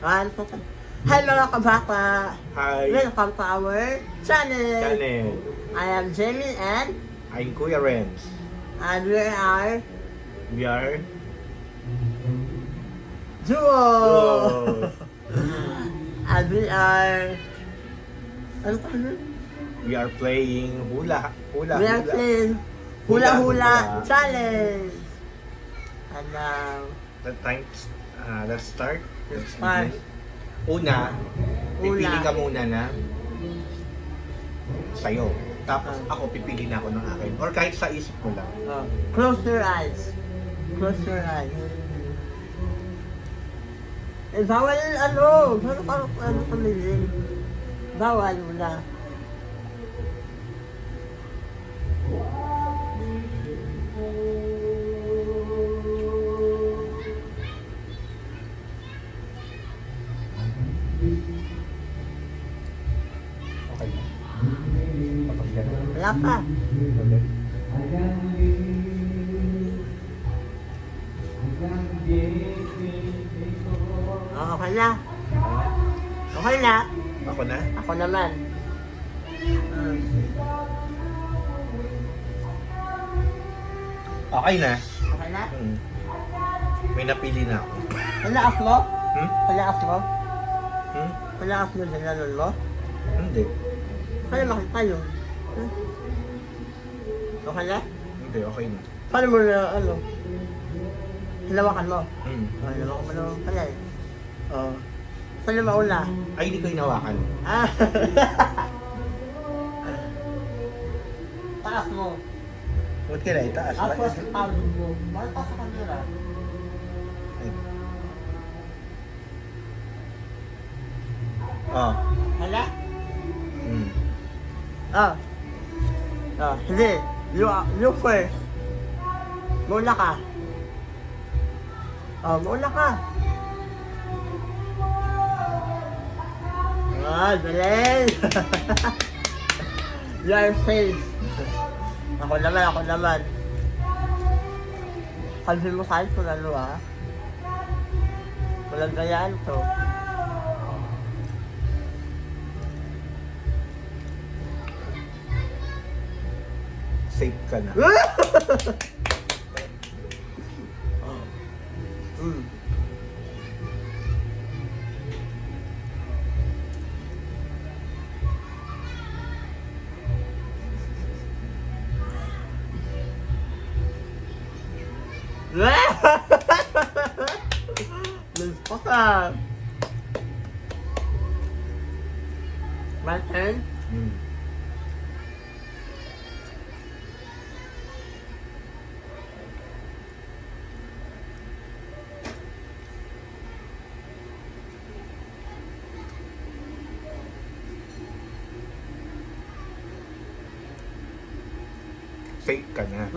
Hi mga kabaka! Hi! Welcome to our channel! I am Jamie and I'm Kuya Renz. and we are We are Duo! Duo. And we are ano pa yun? We are playing hula. We are playing Hula Hula Challenge! And now, Let's start. let's start. Una, pipili Una. ka muna na sa'yo. Tapos ako pipili na ako ng akin. Or kahit sa isip mo lang. Close your eyes. Close your eyes. Bawal ano? Ano pamilin? Bawal muna. Okay na. Kapag gano'n. Wala pa. Okay. Okay na. Okay na. Ako na? Ako naman. Okay na. Okay na? May napili na ako. Palakas mo? Hmm? Palakas mo? Hmm? Palakas mo sa lanon mo? Hindi. Paano makita yun? Okay na? Hindi, okay na. Paano mo na ano? Hinawakan mo? Hinawakan mo naman pala eh. Saan yung mauna? Ay, hindi ko hinawakan. Taas mo. Ba't kaya itaas? Tapos pagod mo. Bakit pa sa kamera? Hala? Hindi. You first. Mauna ka. Mauna ka. Galing! You are safe. Ako naman. Kalbin mo sa akin kung ano Walang gayaan to. Safe ka na. Lupa ka. My turn? Safe ka na.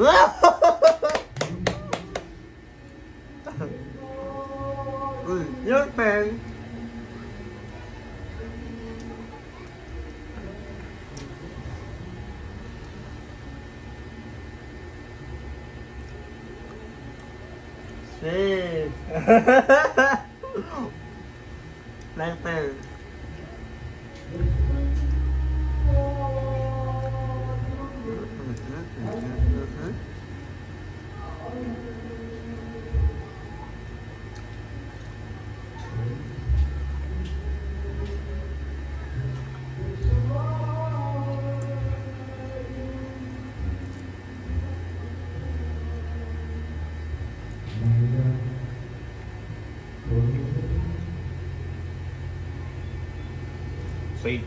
Your turn. Safe. My turn. Safe.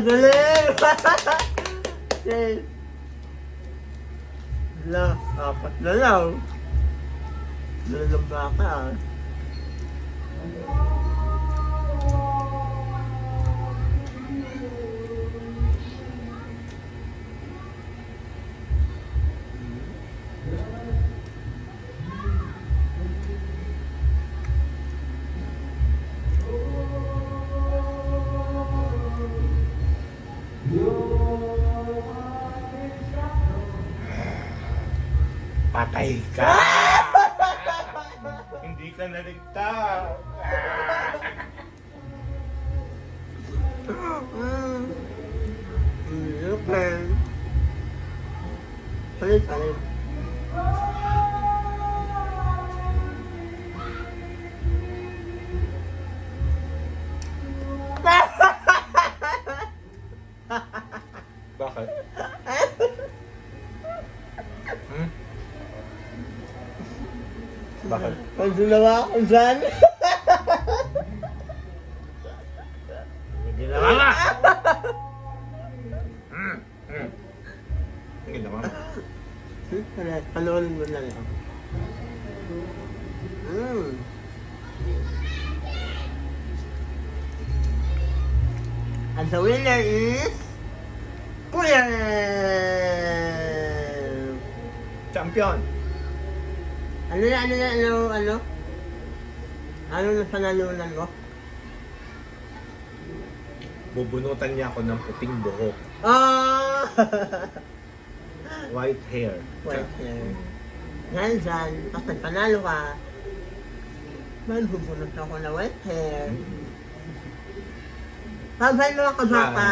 Galing! Safe. Apat na lang. Lalamba ka Patay ka! Hindi ka naligtas! Okay. Salit, salit. Bakit? Hmm? Bakit? Ang sulawa kung saan. May ginawa ka! Ang ginawa mo? Salit, panoorin mo lang ito. And the winner is... Kuya! Champion! Ano? Ano na panalunan mo? Bubunutan niya ako ng puting buhok. Ah! White hair. White hair. Dahil dyan, kapag panalo ka, magbubunot ako na white hair. Bye-bye mga kabata!